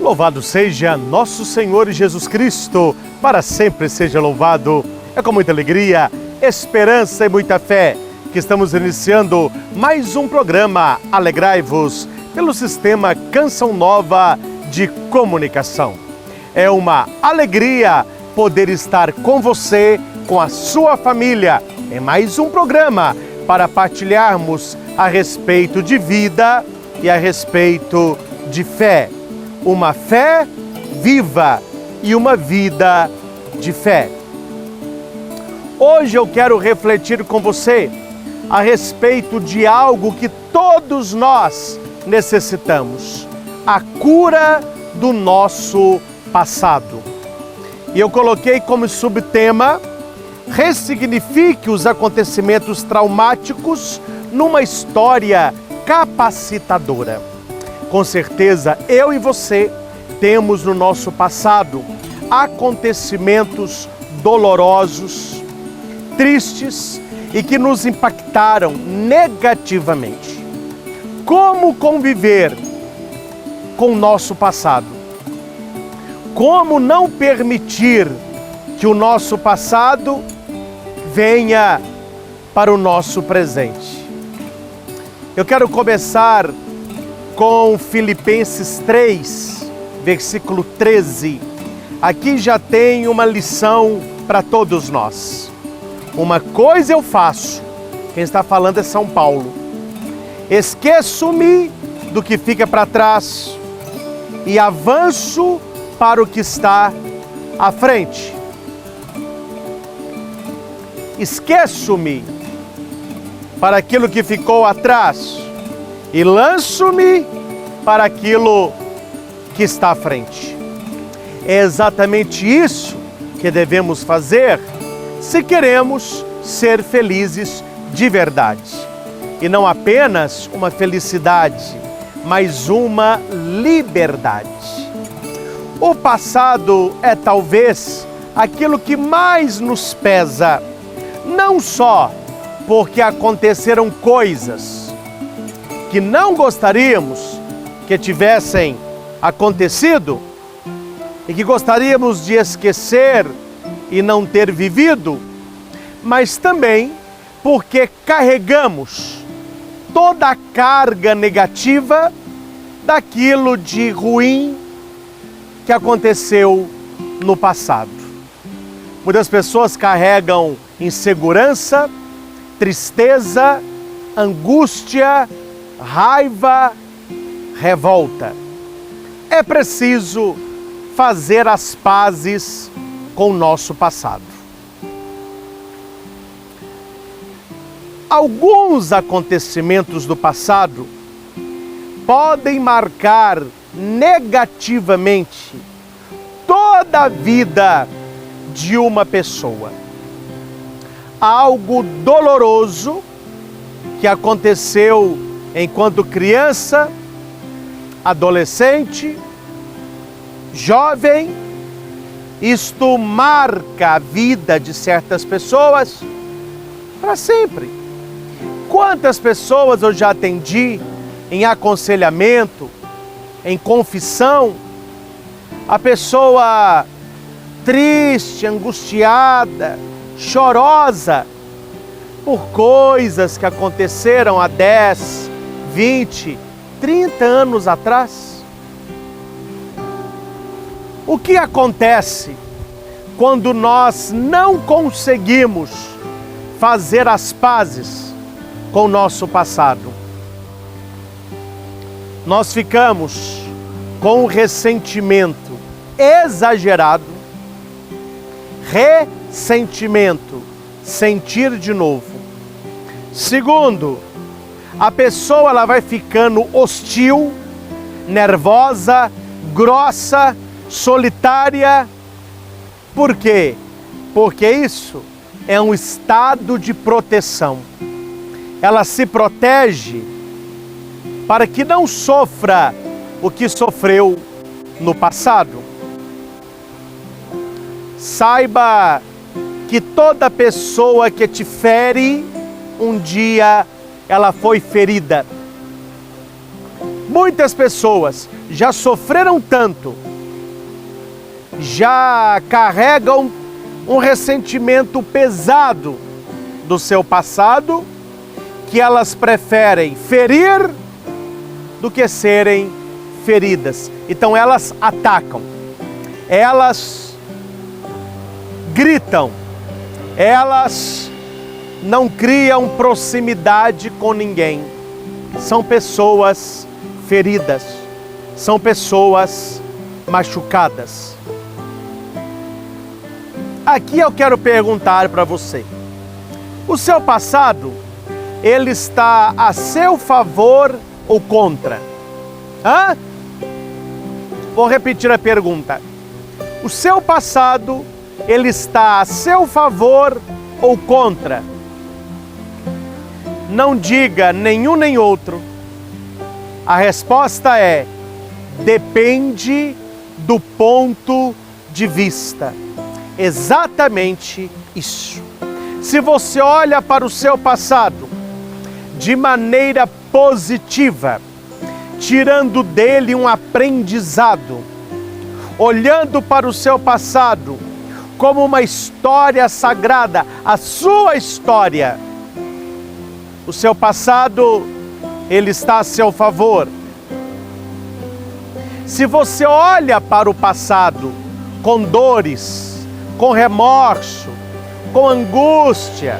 Louvado seja nosso Senhor Jesus Cristo, para sempre seja louvado. É com muita alegria, esperança e muita fé que estamos iniciando mais um programa Alegrai-vos pelo sistema Canção Nova de Comunicação. É uma alegria poder estar com você, com a sua família, em mais um programa para partilharmos a respeito de vida e a respeito de fé. Uma fé viva e uma vida de fé. Hoje eu quero refletir com você a respeito de algo que todos nós necessitamos: a cura do nosso passado. E eu coloquei como subtema: ressignifique os acontecimentos traumáticos numa história capacitadora. Com certeza, eu e você temos no nosso passado acontecimentos dolorosos, tristes e que nos impactaram negativamente. Como conviver com o nosso passado? Como não permitir que o nosso passado venha para o nosso presente? Eu quero começar com Filipenses 3, versículo 13. Aqui já tem uma lição para todos nós. Uma coisa eu faço, quem está falando é São Paulo: esqueço-me do que fica para trás e avanço para o que está à frente. Esqueço-me para aquilo que ficou atrás e lanço-me para aquilo que está à frente. É exatamente isso que devemos fazer se queremos ser felizes de verdade. E não apenas uma felicidade, mas uma liberdade. O passado é talvez aquilo que mais nos pesa, não só porque aconteceram coisas que não gostaríamos que tivessem acontecido e que gostaríamos de esquecer e não ter vivido, mas também porque carregamos toda a carga negativa daquilo de ruim que aconteceu no passado. Muitas pessoas carregam insegurança, tristeza, angústia, raiva, revolta. É preciso fazer as pazes com o nosso passado. Alguns acontecimentos do passado podem marcar negativamente toda a vida de uma pessoa. Algo doloroso que aconteceu enquanto criança, adolescente, jovem, isto marca a vida de certas pessoas para sempre. Quantas pessoas eu já atendi em aconselhamento, em confissão, a pessoa triste, angustiada, chorosa por coisas que aconteceram há 10, 20, 30 anos atrás. O que acontece quando nós não conseguimos fazer as pazes com o nosso passado? Nós ficamos com o ressentimento exagerado, ressentimento, sentir de novo. Segundo, a pessoa ela vai ficando hostil, nervosa, grossa, solitária. Por quê? Porque isso é um estado de proteção. Ela se protege para que não sofra o que sofreu no passado. Saiba que toda pessoa que te fere, um dia ela foi ferida. Muitas pessoas já sofreram tanto, já carregam um ressentimento pesado do seu passado, que elas preferem ferir do que serem feridas. Então elas atacam, elas gritam, elas não criam proximidade com ninguém. São pessoas feridas, são pessoas machucadas. Aqui eu quero perguntar para você: o seu passado, ele está a seu favor ou contra? Vou repetir a pergunta. O seu passado, ele está a seu favor ou contra? Não diga nenhum nem outro. A resposta é: depende do ponto de vista. Exatamente isso. Se você olha para o seu passado de maneira positiva, tirando dele um aprendizado, olhando para o seu passado como uma história sagrada, a sua história, o seu passado, ele está a seu favor. Se você olha para o passado com dores, com remorso, com angústia,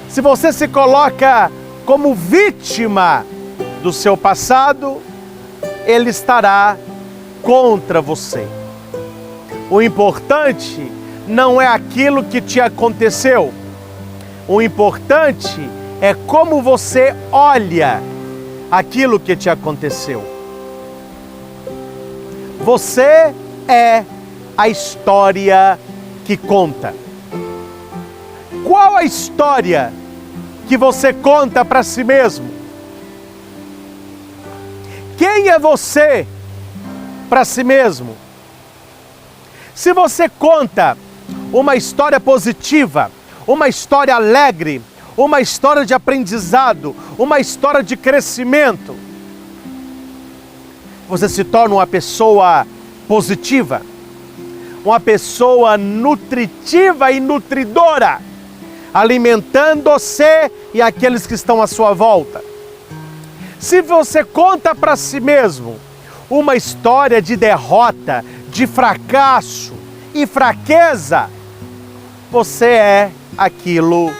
se você se coloca como vítima do seu passado, ele estará contra você. O importante não é aquilo que te aconteceu. O importante é como você olha aquilo que te aconteceu. Você é a história que conta. Qual a história que você conta para si mesmo? Quem é você para si mesmo? Se você conta uma história positiva, uma história alegre, uma história de aprendizado, uma história de crescimento, você se torna uma pessoa positiva, uma pessoa nutritiva e nutridora, alimentando você e aqueles que estão à sua volta. Se você conta para si mesmo uma história de derrota, de fracasso e fraqueza, você é aquilo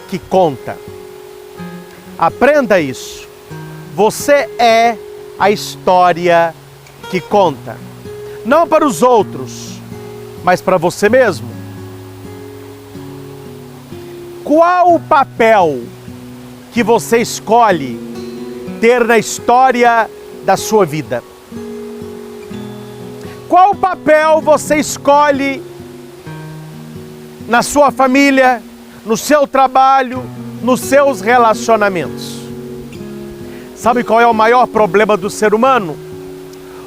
que conta. Aprenda isso. Você é a história que conta. Não para os outros, mas para você mesmo. Qual o papel que você escolhe ter na história da sua vida? Qual papel você escolhe na sua família, no seu trabalho, nos seus relacionamentos? Sabe qual é o maior problema do ser humano?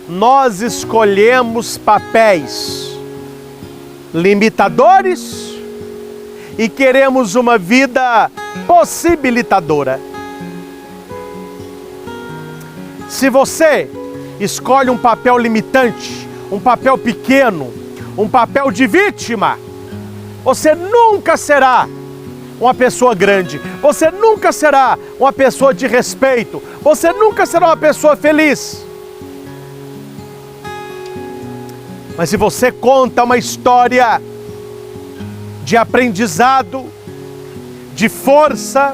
Nós escolhemos papéis limitadores e queremos uma vida possibilitadora. Se você escolhe um papel limitante, um papel pequeno, um papel de vítima, você nunca será uma pessoa grande, você nunca será uma pessoa de respeito, você nunca será uma pessoa feliz. Mas se você conta uma história de aprendizado, de força,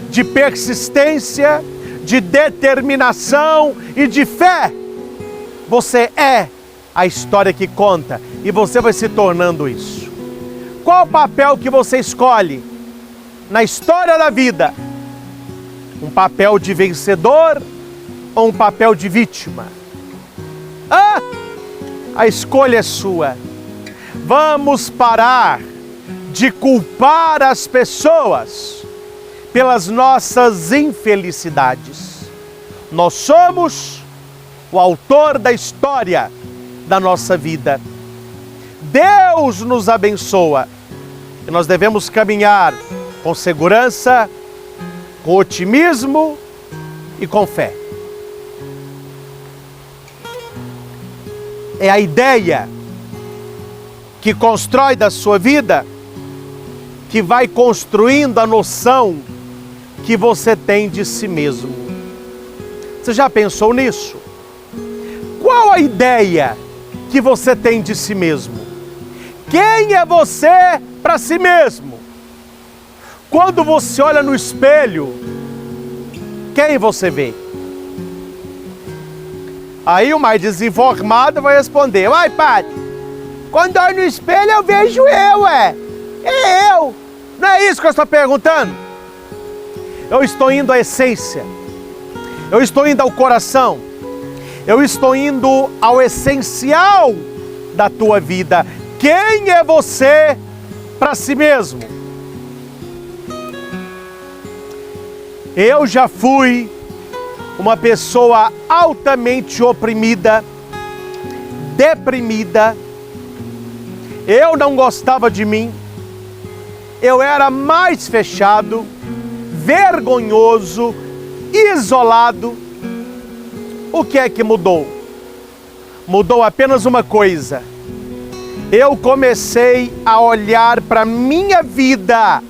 de persistência, de determinação e de fé, você é a história que conta e você vai se tornando isso. Qual o papel que você escolhe na história da vida? Um papel de vencedor ou um papel de vítima? A escolha é sua. Vamos parar de culpar as pessoas pelas nossas infelicidades. Nós somos o autor da história da nossa vida. Deus nos abençoa e nós devemos caminhar com segurança, com otimismo e com fé. é a ideia que constrói da sua vida, que vai construindo a noção que você tem de si mesmo. Você já pensou nisso? Qual a ideia que você tem de si mesmo? Quem é você para si mesmo? Quando você olha no espelho, quem você vê? Aí o mais desinformado vai responder: uai, padre, quando olho no espelho eu vejo eu, é eu. Não é isso que eu estou perguntando? Eu estou indo à essência, eu estou indo ao coração, eu estou indo ao essencial da tua vida. Quem é você para si mesmo? Eu já fui uma pessoa altamente oprimida, deprimida. Eu não gostava de mim. Eu era mais fechado, vergonhoso, isolado. O que é que mudou? Mudou apenas uma coisa. Eu comecei a olhar para minha vida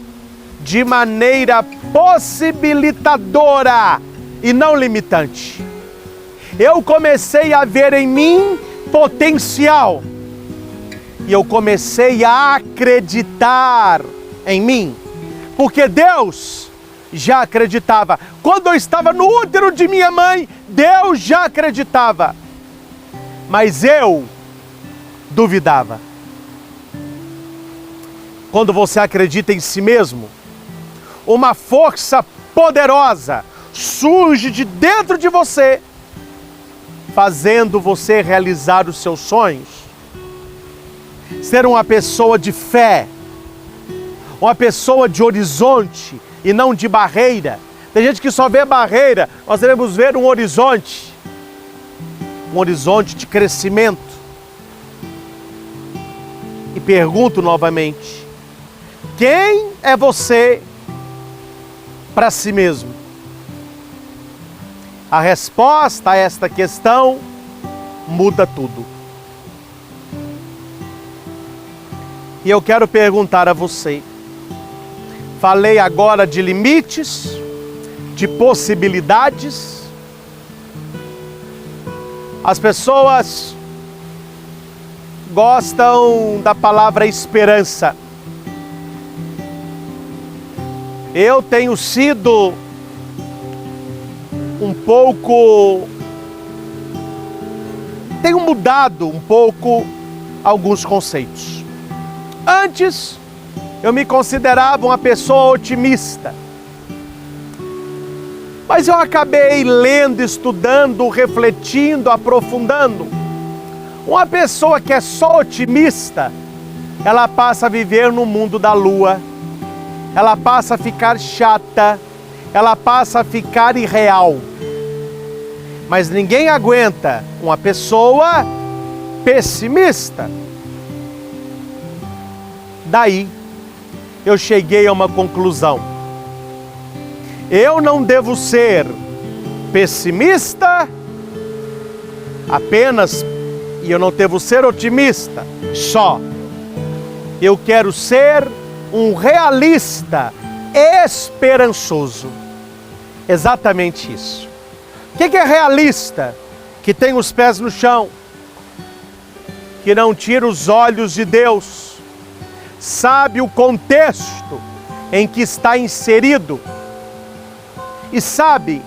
de maneira possibilitadora e não limitante. Eu comecei a ver em mim potencial. E eu comecei a acreditar em mim. Porque Deus já acreditava. Quando eu estava no útero de minha mãe, Deus já acreditava. Mas eu duvidava. Quando você acredita em si mesmo, uma força poderosa surge de dentro de você, fazendo você realizar os seus sonhos. Ser uma pessoa de fé, uma pessoa de horizonte e não de barreira. Tem gente que só vê barreira, nós devemos ver um horizonte de crescimento. E pergunto novamente: quem é você para si mesmo? A resposta a esta questão muda tudo. E eu quero perguntar a você. Falei agora de limites, de possibilidades. As pessoas gostam da palavra esperança. Eu tenho sido tenho mudado um pouco alguns conceitos. Antes, eu me considerava uma pessoa otimista. Mas eu acabei lendo, estudando, refletindo, aprofundando. Uma pessoa que é só otimista, ela passa a viver no mundo da lua. Ela passa a ficar chata, ela passa a ficar irreal. Mas ninguém aguenta uma pessoa pessimista. Daí, eu cheguei a uma conclusão. Eu não devo ser pessimista apenas, e eu não devo ser otimista só. Eu quero ser um realista esperançoso. Exatamente isso. O que é realista? Que tem os pés no chão, que não tira os olhos de Deus, sabe o contexto em que está inserido e sabe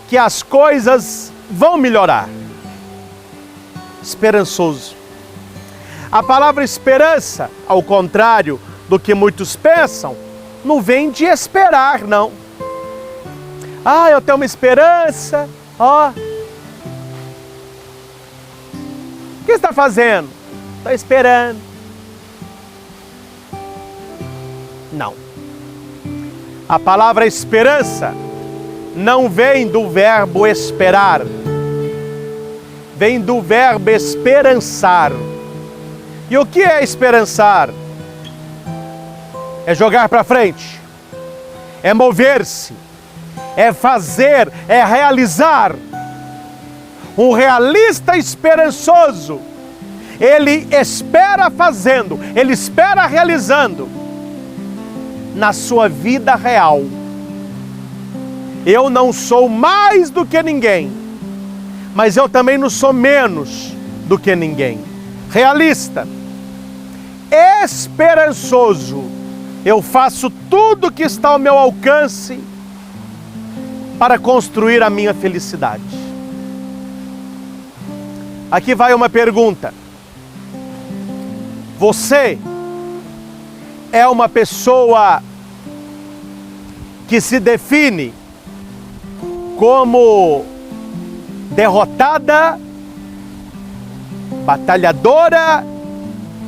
que as coisas vão melhorar. Esperançoso. A palavra esperança, ao contrário do que muitos pensam, não vem de esperar, não. Ah, eu tenho uma esperança, ó. O que você está fazendo? Estou esperando. Não. A palavra esperança não vem do verbo esperar, vem do verbo esperançar. E o que é esperançar? É jogar para frente, é mover-se, é fazer, é realizar. Um realista esperançoso Ele espera fazendo, Ele espera realizando na sua vida real. Eu não sou mais do que ninguém, mas eu também não sou menos do que ninguém. Realista, esperançoso, eu faço tudo que está ao meu alcance para construir a minha felicidade. Aqui vai uma pergunta. Você é uma pessoa que se define como derrotada, batalhadora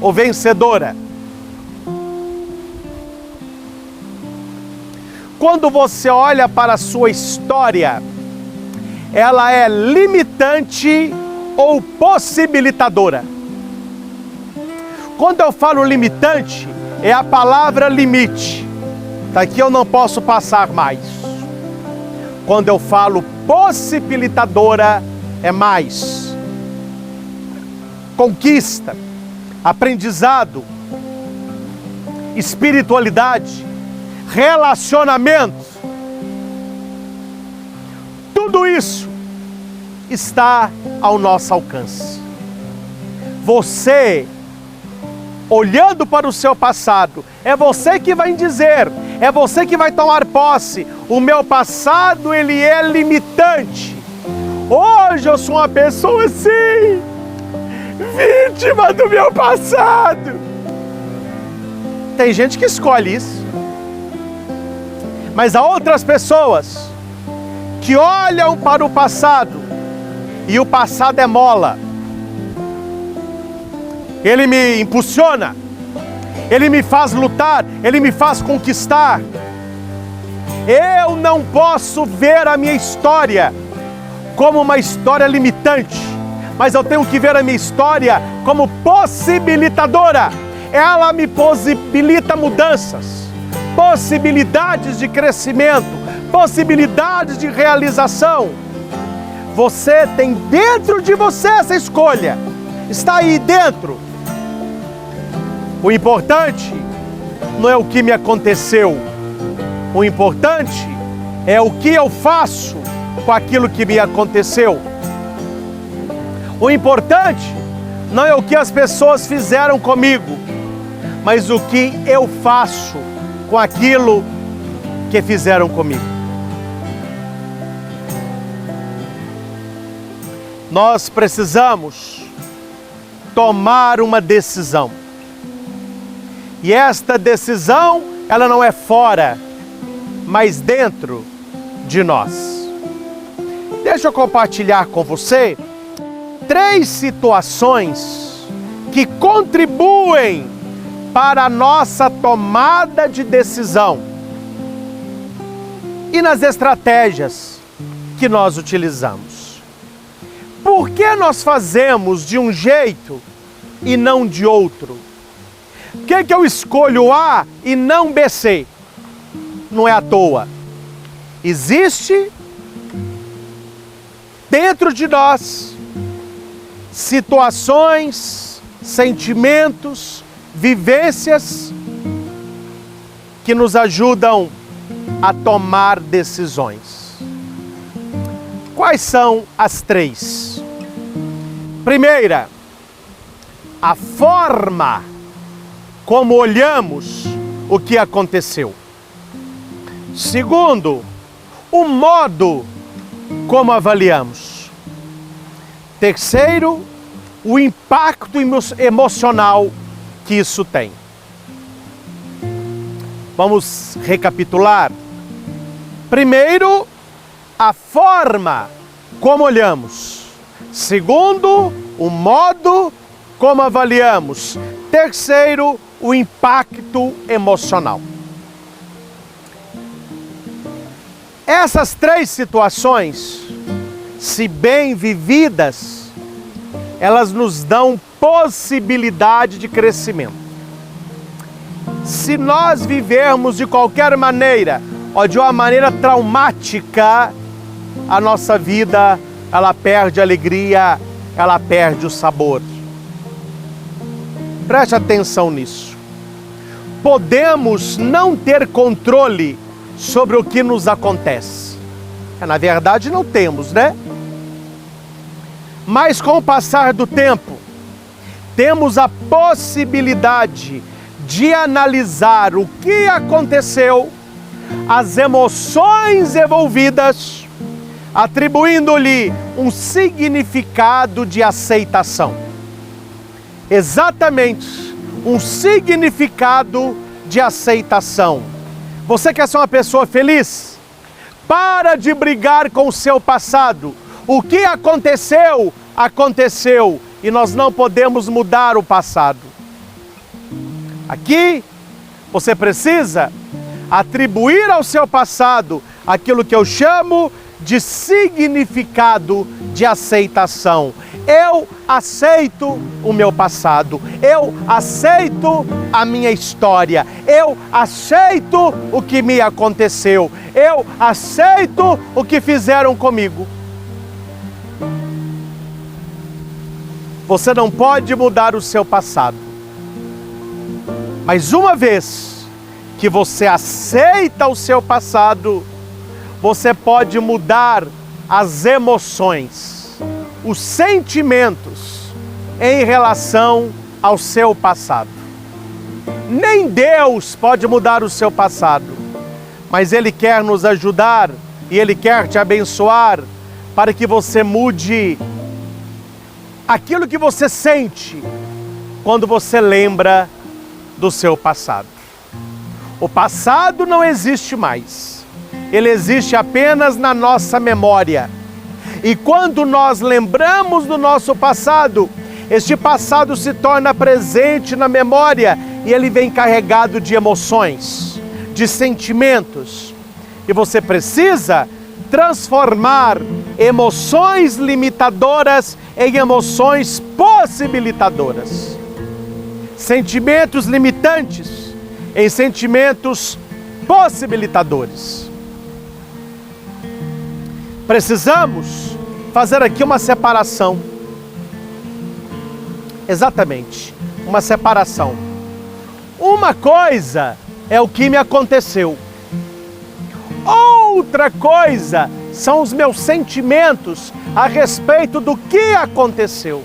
ou vencedora? Quando você olha para a sua história, ela é limitante ou possibilitadora? Quando eu falo limitante, é a palavra limite. Daqui eu não posso passar mais. Quando eu falo possibilitadora, é mais. Conquista, aprendizado, espiritualidade, relacionamento. Tudo isso está ao nosso alcance. Você, olhando para o seu passado, é você que vai dizer, é você que vai tomar posse. O meu passado, ele é limitante. Hoje eu sou uma pessoa assim, vítima do meu passado. Tem gente que escolhe isso. Mas há outras pessoas que olham para o passado e o passado é mola. Ele me impulsiona, ele me faz lutar, ele me faz conquistar. Eu não posso ver a minha história como uma história limitante, mas eu tenho que ver a minha história como possibilitadora. Ela me possibilita mudanças, possibilidades de crescimento, possibilidades de realização. Você tem dentro de você essa escolha, está aí dentro. O importante não é o que me aconteceu, o importante é o que eu faço com aquilo que me aconteceu. O importante não é o que as pessoas fizeram comigo, mas o que eu faço com aquilo que fizeram comigo. Nós precisamos tomar uma decisão. E esta decisão, ela não é fora, mas dentro de nós. Deixa eu compartilhar com você 3 situações que contribuem para a nossa tomada de decisão e nas estratégias que nós utilizamos. Por que nós fazemos de um jeito e não de outro? Por que eu escolho A e não B, C? Não é à toa. Existe dentro de nós situações, sentimentos, vivências que nos ajudam a tomar decisões. Quais são as 3? Primeira, a forma como olhamos o que aconteceu. Segundo, o modo como avaliamos. Terceiro, o impacto emocional que isso tem. Vamos recapitular. Primeiro, a forma como olhamos. Segundo, o modo como avaliamos. Terceiro, o impacto emocional. Essas 3 situações, se bem vividas, elas nos dão possibilidade de crescimento. Se nós vivermos de qualquer maneira, ou de uma maneira traumática, a nossa vida, ela perde a alegria, ela perde o sabor. Preste atenção nisso. Podemos não ter controle sobre o que nos acontece. Na verdade, não temos, né? Mas com o passar do tempo, temos a possibilidade de analisar o que aconteceu, as emoções envolvidas, atribuindo-lhe um significado de aceitação. Exatamente, um significado de aceitação. Você quer ser uma pessoa feliz? Para de brigar com o seu passado. O que aconteceu, aconteceu, e nós não podemos mudar o passado. Aqui, você precisa atribuir ao seu passado aquilo que eu chamo de significado de aceitação. Eu aceito o meu passado, eu aceito a minha história, eu aceito o que me aconteceu, eu aceito o que fizeram comigo. Você não pode mudar o seu passado, mas uma vez que você aceita o seu passado, você pode mudar as emoções, os sentimentos em relação ao seu passado. Nem Deus pode mudar o seu passado, mas Ele quer nos ajudar e Ele quer te abençoar para que você mude aquilo que você sente quando você lembra do seu passado. O passado não existe mais. Ele existe apenas na nossa memória. E quando nós lembramos do nosso passado, este passado se torna presente na memória e ele vem carregado de emoções, de sentimentos. E você precisa transformar emoções limitadoras em emoções possibilitadoras. Sentimentos limitantes em sentimentos possibilitadores. Precisamos fazer aqui uma separação. Exatamente, uma separação. Uma coisa é o que me aconteceu. Outra coisa são os meus sentimentos a respeito do que aconteceu.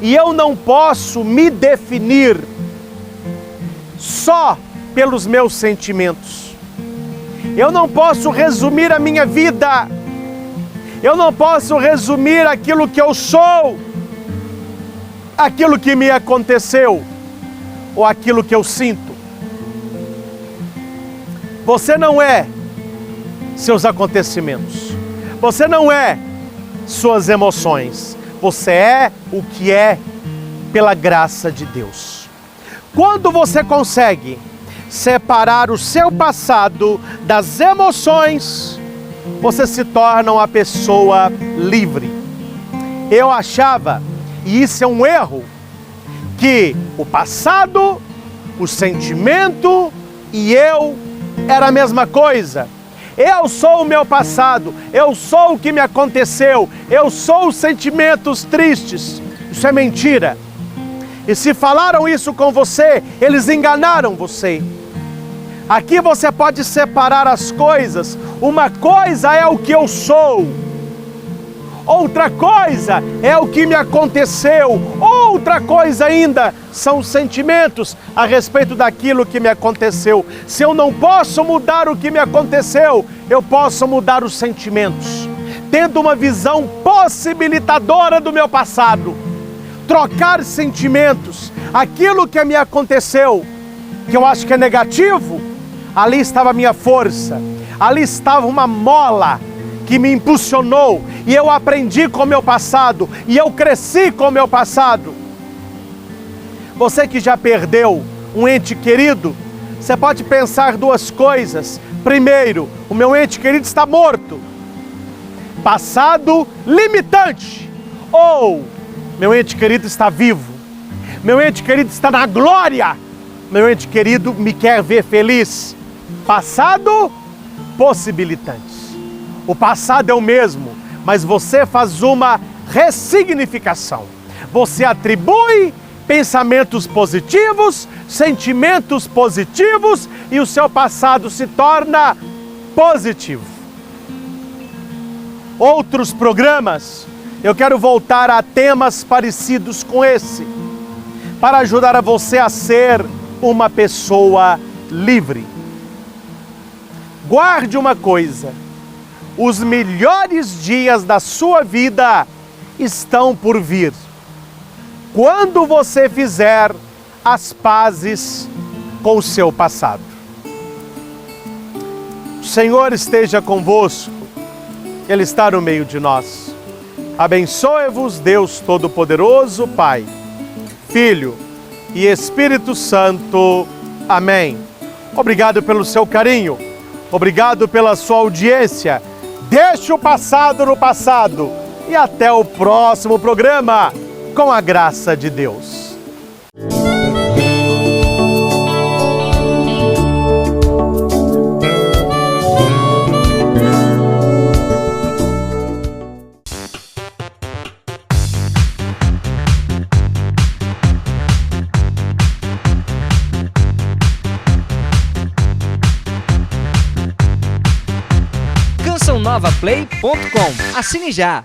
E eu não posso me definir só pelos meus sentimentos. Eu não posso resumir a minha vida. Eu não posso resumir aquilo que eu sou, aquilo que me aconteceu, ou aquilo que eu sinto. Você não é seus acontecimentos. Você não é suas emoções. Você é o que é pela graça de Deus. Quando você consegue separar o seu passado das emoções, você se torna uma pessoa livre. Eu achava, e isso é um erro, que o passado, o sentimento e eu era a mesma coisa. Eu sou o meu passado, eu sou o que me aconteceu, eu sou os sentimentos tristes. Isso é mentira. E se falaram isso com você, eles enganaram você. Aqui você pode separar as coisas. Uma coisa é o que eu sou, outra coisa é o que me aconteceu, outra coisa ainda são os sentimentos a respeito daquilo que me aconteceu. Se eu não posso mudar o que me aconteceu, eu posso mudar os sentimentos, tendo uma visão possibilitadora do meu passado, trocar sentimentos, aquilo que me aconteceu, que eu acho que é negativo, ali estava a minha força, ali estava uma mola que me impulsionou, e eu aprendi com o meu passado, e eu cresci com o meu passado. Você que já perdeu um ente querido, você pode pensar duas coisas. Primeiro, o meu ente querido está morto. Passado limitante. Ou, meu ente querido está vivo. Meu ente querido está na glória. Meu ente querido me quer ver feliz. Passado possibilitante. O passado é o mesmo, mas você faz uma ressignificação. Você atribui pensamentos positivos, sentimentos positivos e o seu passado se torna positivo. Outros programas, eu quero voltar a temas parecidos com esse, para ajudar a você a ser uma pessoa livre. Guarde uma coisa: os melhores dias da sua vida estão por vir, quando você fizer as pazes com o seu passado. O Senhor esteja convosco, Ele está no meio de nós. Abençoe-vos Deus Todo-Poderoso, Pai, Filho e Espírito Santo. Amém. Obrigado pelo seu carinho, obrigado pela sua audiência. Deixe o passado no passado e até o próximo programa, com a graça de Deus. CançãoNovaPlay.com. Assine já!